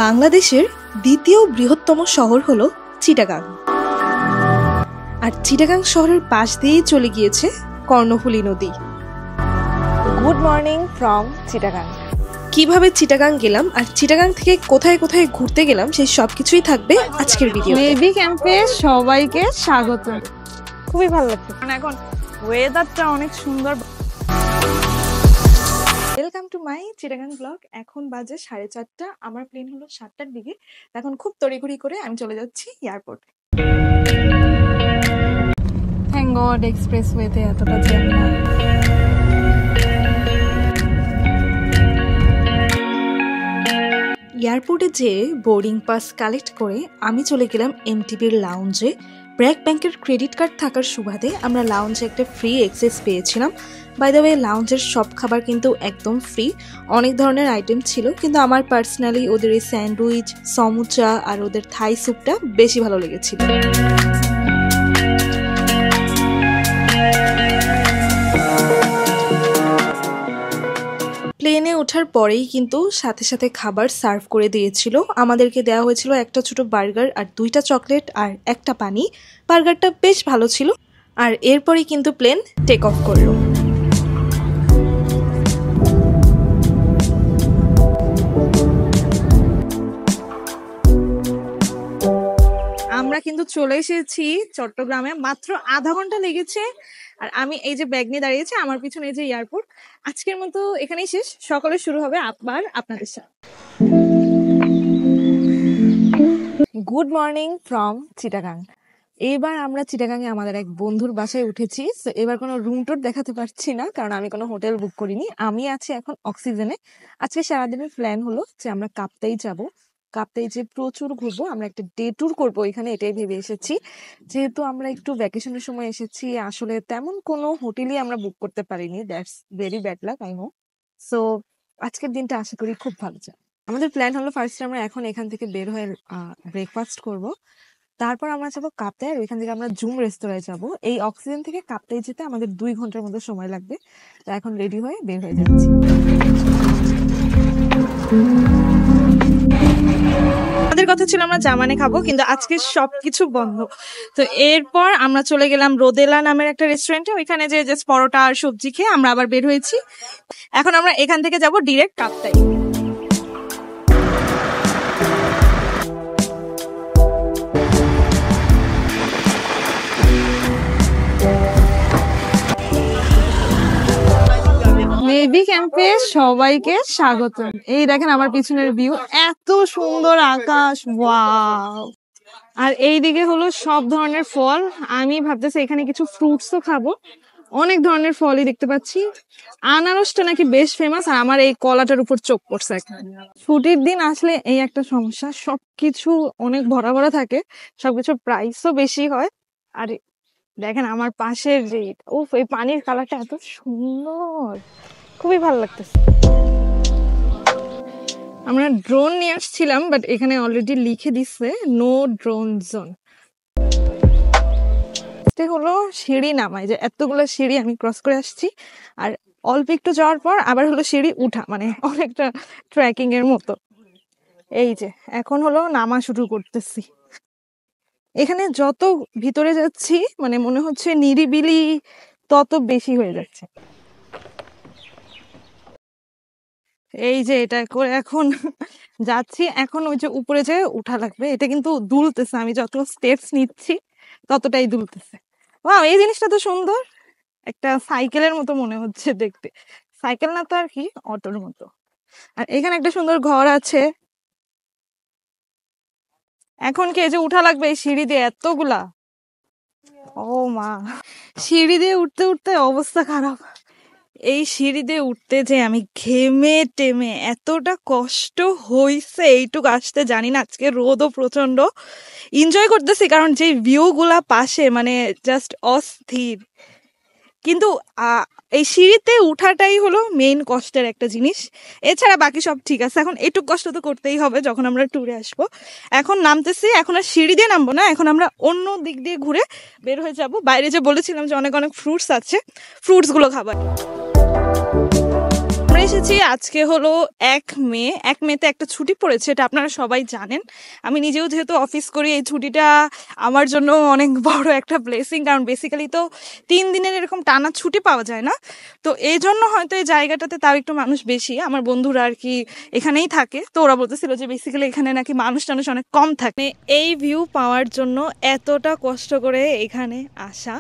বাংলাদেশের দ্বিতীয় বৃহত্তম শহর হলো চিটাগাং। আর চিটাগাং শহরের পাশ দিয়েই চলে গিয়েছে কর্ণফুলী নদী। Good morning from Chittagong. কিভাবে চিটাগাং গেলাম আর চিটাগাং থেকে কোথায় কোথায় ঘুরতে গেলাম সেই সবকিছুই থাকবে আজকের ভিডিও। নেভি ক্যাম্পে সবাইকে স্বাগত। খুবই ভালো লাগছে কারণ এখন ওয়েদারটা অনেক সুন্দর। Welcome to my Chittagong blog. এখন বাজে 4:30। আমার প্লেন হলো 7টার দিকে। এখন খুব তড়িঘড়ি করে আমি চলে যাচ্ছি এয়ারপোর্টে। থ্যাঙ্ক গড এক্সপ্রেসওয়েতে এতটা জ্যাম না। এয়ারপোর্টে যেয়ে বোর্ডিং পাস কালেক্ট করে আমি চলে গেলাম এমটিবির লাউঞ্জে। ব্র্যাক ব্যাংকের ক্রেডিট কার্ড থাকার সুবাদে আমরা লাউঞ্জে একটা ফ্রি অ্যাক্সেস পেয়েছিলাম। বাই দ্য ওয়ে, লাউঞ্জের সব খাবার কিন্তু একদম ফ্রি। অনেক ধরনের আইটেম ছিল, কিন্তু আমার পার্সোনালি ওদের এই স্যান্ডউইচ, সমুচা আর ওদের থাই স্যুপটা বেশি ভালো লেগেছিল। প্লেনে ওঠার পরেই কিন্তু সাথে সাথে খাবার সার্ভ করে দিয়েছিল। আমাদেরকে দেওয়া হয়েছিল একটা ছোট বার্গার আর 2টা চকলেট আর একটা পানি। বার্গারটা বেশ ভালো ছিল। আর এরপরই কিন্তু প্লেন টেক অফ করলো। আমরা কিন্তু চলে এসেছি চট্টগ্রামে। মাত্র আধা ঘন্টা লেগেছে। আর আমি এই যে ব্যাগ নিয়ে দাঁড়িয়েছি, আমার পিছনে এই যে এয়ারপোর্ট। আজকের মতো এখানেই শেষ। সকালে শুরু হবে আবার আপনাদের সাথে। Good morning from Chittagong. এবার আমরা চিটাগাংয়ে আমাদের এক বন্ধুর বাসায় উঠেছি। তো এবার কোনো রুম টুর দেখাতে পারছি না, কারণ আমি কোনো হোটেল বুক করিনি। আমি আছি এখন অক্সিজেনে। আজকে সারাদিনের প্ল্যান হলো যে আমরা কাপ্তাই যাব। কাপ্তাই যে প্রচুর ঘুরবো, আমরা একটা ডে ট্যুর করবো এখানে, এটাই ভেবে এসেছি। যেহেতু আমরা একটু ভ্যাকেশনের সময় এসেছি, আসলে তেমন কোনো হোটেলই আমরা বুক করতে পারিনি। That's very bad luck, I know. So আজকের দিনটা আশা করি খুব ভালো যায়। আমাদের প্ল্যান হলো ফার্স্টে আমরা এখন এখান থেকে বের হয়ে ব্রেকফাস্ট করব। তারপর আমরা যাবো কাপ্তাই, আর ওইখান থেকে আমরা জুম রেস্তোরাঁয় যাব। এই অক্সিজেন থেকে কাপ্তাই যেতে আমাদের 2 ঘন্টার মতো সময় লাগবে। তো এখন রেডি হয়ে বের হয়ে যাচ্ছি। আমাদের কথা ছিল আমরা জামানে খাবো, কিন্তু আজকে সবকিছু বন্ধ। তো এরপর আমরা চলে গেলাম রোদেলা নামের একটা রেস্টুরেন্টে। ওইখানে যে জাস্ট পরোটা আর সবজি খেয়ে আমরা আবার বের হয়েছি। এখন আমরা এখান থেকে যাব ডিরেক্ট কাপ্তাই। নেভি ক্যাম্পে সবাইকে স্বাগত। এই দেখেন আমার পিছনের ভিউ, এত সুন্দর আকাশ, ওয়াও। আর এইদিকে হলো সব ধরনের ফল। আমি ভাবতেছি এখানে কিছু ফ্রুটসও খাবো। অনেক ধরনের ফলই দেখতে পাচ্ছি। আনারসটা নাকি বেশ ফেমাস, আর আমার এই কলাটার উপর চোখ পড়ছে এখন। ছুটির দিন আসলে এই একটা সমস্যা, সবকিছু অনেক ভরা ভরা থাকে, সবকিছুর প্রাইসও বেশি হয়। আর দেখেন আমার পাশের যে এই পানির কালারটা এত সুন্দর, খুবই ভালো লাগতেছে। আমরা ড্রোন নিয়ে আসছিলাম, বাট এখানে অলরেডি লিখে দিচ্ছে নো ড্রোন জোন। হলো সিঁড়ি নামায়, যে এতগুলো সিঁড়ি আমি ক্রস করে আসছি। আর অল্প একটু যাওয়ার পর আবার হলো সিঁড়ি উঠা, মানে অনেকটা ট্রেকিং এর মতো। এই যে এখন হলো নামা শুরু করতেছি। এখানে যত ভিতরে যাচ্ছি মানে মনে হচ্ছে নিরিবিলি তত বেশি হয়ে যাচ্ছে। এই যে এটা করে এখন যাচ্ছি। এখন ওই যে উপরে যে উঠা লাগবে, এটা কিন্তু দুলতেছে। আমি যত স্টেপস নিচ্ছি ততটাই দুলতেছে। ওয়াও, এই জিনিসটা তো সুন্দর। একটা সাইকেলের মতো মনে হচ্ছে দেখতে। সাইকেল না তো, আর কি অটোর মতো। আর এখানে একটা সুন্দর ঘর আছে। এখন কি এই যে উঠা লাগবে এই সিঁড়ি দিয়ে এতগুলা? ও মা, সিঁড়ি দিয়ে উঠতে উঠতে অবস্থা খারাপ। এই সিঁড়ি দিয়ে উঠতে যে আমি ঘেমে টেমে এতটা কষ্ট হইছে এইটুকু আসতে। জানি না, আজকে রোদও প্রচন্ড। এনজয় করতেছি কারণ যে ভিউ গুলা পাশে, মানে জাস্ট অস্থির। কিন্তু এই সিঁড়িতে উঠাটাই হলো মেইন কষ্টের একটা জিনিস। এছাড়া বাকি সব ঠিক আছে। এখন এইটুকু কষ্ট তো করতেই হবে যখন আমরা ট্যুরে আসবো। এখন নামতেছি, এখন আর সিঁড়ি দিয়ে নামবো না, এখন আমরা অন্য দিক দিয়ে ঘুরে বের হয়ে যাব। বাইরে যে বলেছিলাম যে অনেক অনেক ফ্রুটস আছে, ফ্রুটস গুলো খাবার। আমরা এসেছি আজকে হলো 1 মে। 1 মেতে একটা ছুটি পড়েছে, এটা আপনারা সবাই জানেন। আমি নিজেও যেহেতু অফিস করি, এই ছুটিটা আমার জন্য অনেক বড় একটা ব্লেসিং, কারণ বেসিক্যালি তো 3 দিনের এরকম টানা ছুটি পাওয়া যায় না। তো এই জন্য হয়তো এই জায়গাটাতে তাও একটু মানুষ বেশি। আমার বন্ধুরা আর কি এখানেই থাকে, তো ওরা বলতেছিল যে বেসিক্যালি এখানে নাকি মানুষ টানুষ অনেক কম থাকে। এই ভিউ পাওয়ার জন্য এতটা কষ্ট করে এখানে আসা।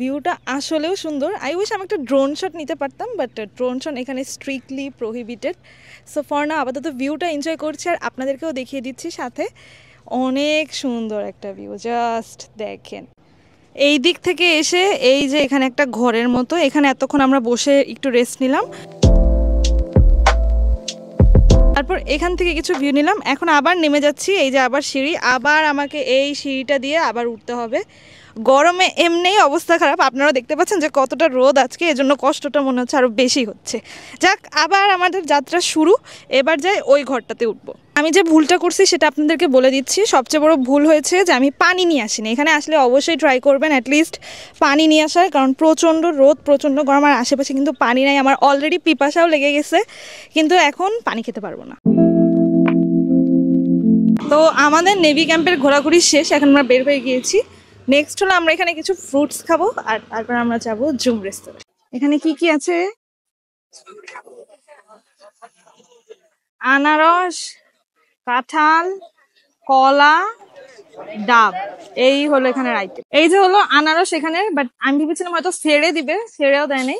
ভিউটা আসলেও সুন্দর। আই উইশ আমি একটা ড্রোন শট নিতে পারতাম, বাট ড্রোন শট এখানে স্ট্রিক্টলি প্রোহিবিটেড। সো ফর না আপাতত ভিউটা এনজয় করছি, আর আপনাদেরকেও দেখিয়ে দিচ্ছি সাথে। অনেক সুন্দর একটা ভিউ, জাস্ট দেখেন। এই দিক থেকে এসে এই যে এখানে একটা ঘরের মতো, এখানে এতক্ষণ আমরা বসে একটু রেস্ট নিলাম, তারপর এখান থেকে কিছু ভিউ নিলাম। এখন আবার নেমে যাচ্ছি, এই যে আবার সিঁড়ি, আবার আমাকে এই সিঁড়িটা দিয়ে আবার উঠতে হবে। গরমে এমনিই অবস্থা খারাপ, আপনারা দেখতে পাচ্ছেন যে কতটা রোদ আজকে, এজন্য কষ্টটা মনে হচ্ছে আরও বেশি হচ্ছে। যাক, আবার আমাদের যাত্রা শুরু। এবার যাই ওই ঘরটাতে উঠবো। আমি যে ভুলটা করছি সেটা আপনাদেরকে বলে দিচ্ছি। সবচেয়ে বড় ভুল হয়েছে যে আমি পানি নিয়ে আসিনি। এখানে আসলে অবশ্যই ট্রাই করবেন অ্যাটলিস্ট পানি নিয়ে আসার, কারণ প্রচণ্ড রোদ, প্রচণ্ড গরম, আর আশেপাশে কিন্তু পানি নাই। আমার অলরেডি পিপাসাও লেগে গেছে, কিন্তু এখন পানি খেতে পারবো না। তো আমাদের নেভি ক্যাম্পের ঘোরাঘুরি শেষ, এখন আমরা বের হয়ে গিয়েছি। নেক্সট হলো আমরা এখানে কিছু ফ্রুটস খাবো, আর তারপর আমরা যাবো জুম রেস্তোরাঁ। এখানে কি কি আছে? আনারস, কাঁঠাল, কলা, ডাব, এই হলো এখানের আইটেম। এই যে হলো আনারস এখানে, বাট আমি ভেবেছিলাম হয়তো ছেড়ে দিবে, ছেড়েও দেয় নাই।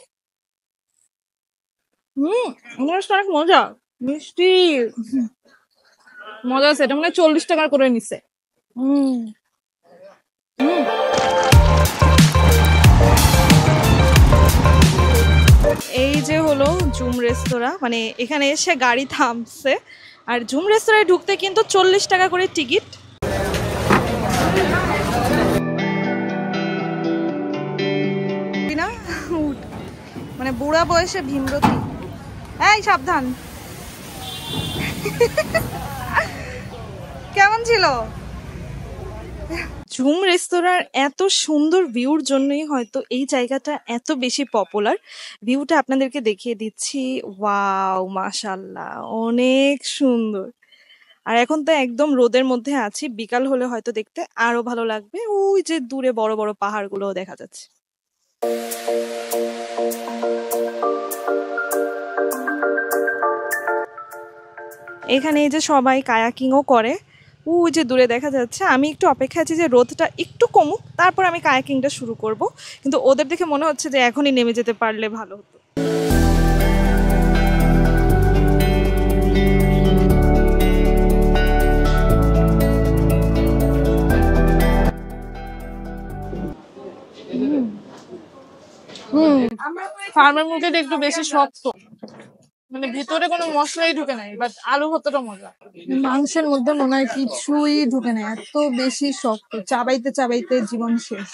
আনারসটা অনেক মজা, মিষ্টি, মজা আছে। এটা মানে 40 টাকা করে নিছে। এই যে হলো জুম রেস্তোরাঁ, মানে এখানে এসে গাড়ি থামছে। আর জুম রেস্তোরাঁয় ঢুকতে কিন্তু 40 টাকা করে টিকিট। না, মানে বুড়া বয়সে ভীমরতি। এই সাবধান। কেমন ছিল? জুম রেস্তোরাঁর এত সুন্দর ভিউর জন্যই হয়তো এই জায়গাটা এত বেশি পপুলার। ভিউটা আপনাদেরকে দেখিয়ে দিচ্ছি। ওয়াও, মাশাআল্লাহ, অনেক সুন্দর। আর এখন তো একদম রোদের মধ্যে আছি, বিকাল হলে হয়তো দেখতে আরো ভালো লাগবে। ওই যে দূরে বড় বড় পাহাড়গুলোও দেখা যাচ্ছে। এখানে এই যে সবাই কায়াকিংও করে, ওই যে দূরে দেখা যাচ্ছে। আমি একটু অপেক্ষা আছি যে রোদটা একটু কমুক, তারপর আমি কায়াকিংটা শুরু করব। কিন্তু ওদের দেখে মনে হচ্ছে যে এখনই নেমে যেতে পারলে ভালো হতো। ফার্মের মুরগিটা একটু বেশি শক্ত, মানে ভিতরে কোনো মশলাই ঢুকে নাই, বাট আলু ভর্তাটা মজা। মাংসের মধ্যে মনে হয় কিছুই ঢুকে নাই, এত বেশি শক্ত, চাবাইতে চাবাইতে জীবন শেষ।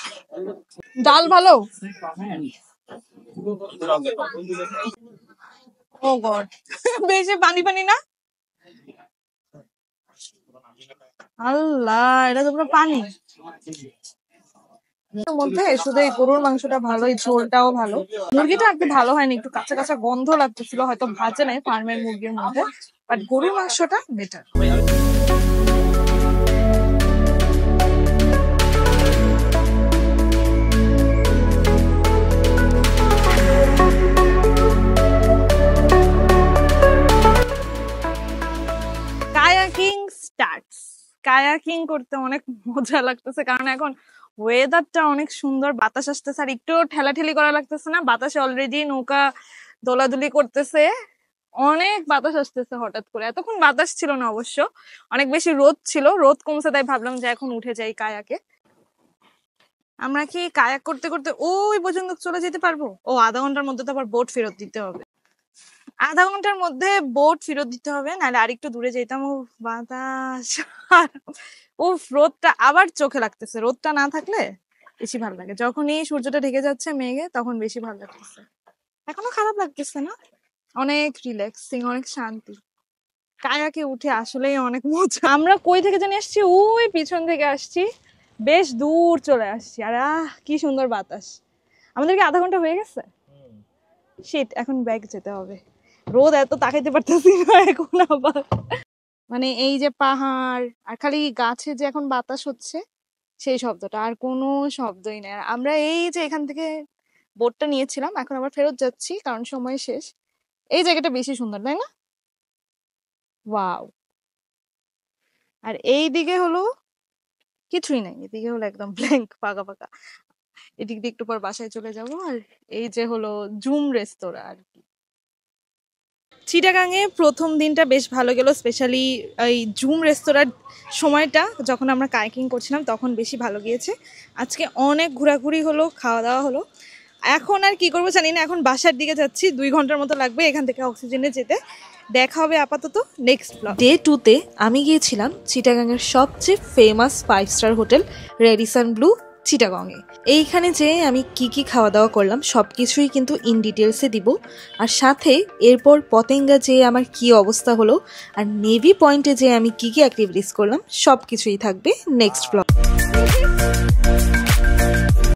ডাল ভালো। ও গড, বেশি পানি পানি না? আল্লাহ, এটা তো পুরো পানি। মধ্যে শুধু এই গরুর মাংসটা ভালো, এই ঝোলটাও ভালো। মুরগিটা একটু ভালো হয়নি, একটু কাঁচা কাঁচা গন্ধ লাগতেছিল, হয়তো ভাজে নাই ফার্মের মুরগির মধ্যে, বাট গরুর মাংসটা বেটার। Kayaking starts. কায়াকিং করতে অনেক মজা লাগতেছে, কারণ এখন ওয়েদারটা অনেক সুন্দর, বাতাস আসতেছে, আর একটু ঠেলাঠেলি করা লাগতেছে না। বাতাসে অলরেডি নৌকা দোলাদুলি করতেছে, অনেক বাতাস আসতেছে হঠাৎ করে। এতক্ষণ বাতাস ছিল না অবশ্য, অনেক বেশি রোদ ছিল, রোদ কমছে, তাই ভাবলাম যে এখন উঠে যাই কায়াকে। আমরা কি কায়াক করতে করতে ওই পর্যন্ত চলে যেতে পারবো? ও, আধা ঘন্টার মধ্যে তো আবার বোট ফেরত দিতে হবে। আধা ঘন্টার মধ্যে বোট ফেরত দিতে হবে, নাহলে আরেকটু দূরে যেতাম। ও বাতাস, ও রোদটা আবার চোখে লাগতেছে। রোদটা না থাকলে বেশি ভালো লাগে, যখনই সূর্যটা ঢেকে যাচ্ছে মেঘে, তখন বেশি ভালো লাগতেছে। এখনো খারাপ লাগতেছে না, অনেক রিল্যাক্সিং, অনেক শান্তি। কায়াকে উঠে আসলেই অনেক মজা। আমরা কই থেকে জানি আসছি, ওই পিছন থেকে আসছি, বেশ দূর চলে আসছি। আর কি সুন্দর বাতাস। আমাদেরকে আধা ঘন্টা হয়ে গেছে। শিট, এখন ব্যাগ যেতে হবে। রোদ এত তাকাইতে পারতেছি না এখন আবার। মানে এই যে পাহাড় আর খালি গাছে যে এখন বাতাস হচ্ছে সেই শব্দটা, আর কোনো শব্দই নেই। আর আমরা এই যে এখান থেকে বোটটা নিয়েছিলাম, এখন আবার ফেরত যাচ্ছি কারণ সময় শেষ। এই জায়গাটা বেশি সুন্দর তাই না? ওয়াও। আর এই দিকে হলো কিছুই নাই, এদিকে হলো একদম ব্ল্যাঙ্ক, ফাঁকা ফাঁকা। এদিক দিয়ে একটু পর বাসায় চলে যাব। আর এই যে হলো জুম রেস্তোরাঁ আর কি। চিটাগাংয়ে প্রথম দিনটা বেশ ভালো গেল, স্পেশালি এই জুম রেস্তোরাঁর সময়টা যখন আমরা কায়াকিং করছিলাম তখন বেশি ভালো গিয়েছে। আজকে অনেক ঘোরাঘুরি হলো, খাওয়া দাওয়া হলো। এখন আর কি করবো জানি না, এখন বাসার দিকে যাচ্ছি, 2 ঘন্টার মতো লাগবে এখান থেকে অক্সিজেনে যেতে। দেখা হবে আপাতত নেক্সট ব্লগ। ডে 2তে আমি গিয়েছিলাম চিটাগাংয়ের সবচেয়ে famous 5 star hotel Radisson Blu চিটাগংয়ে। এইখানে যে আমি কি কি খাওয়া দাওয়া করলাম সব কিছুই কিন্তু ইন ডিটেলসে দিব। আর সাথে এরপর পতেঙ্গা যে আমার কি অবস্থা হলো আর নেভি পয়েন্টে যে আমি কি কি অ্যাক্টিভিটিস করলাম সব কিছুই থাকবে নেক্সট ব্লগ।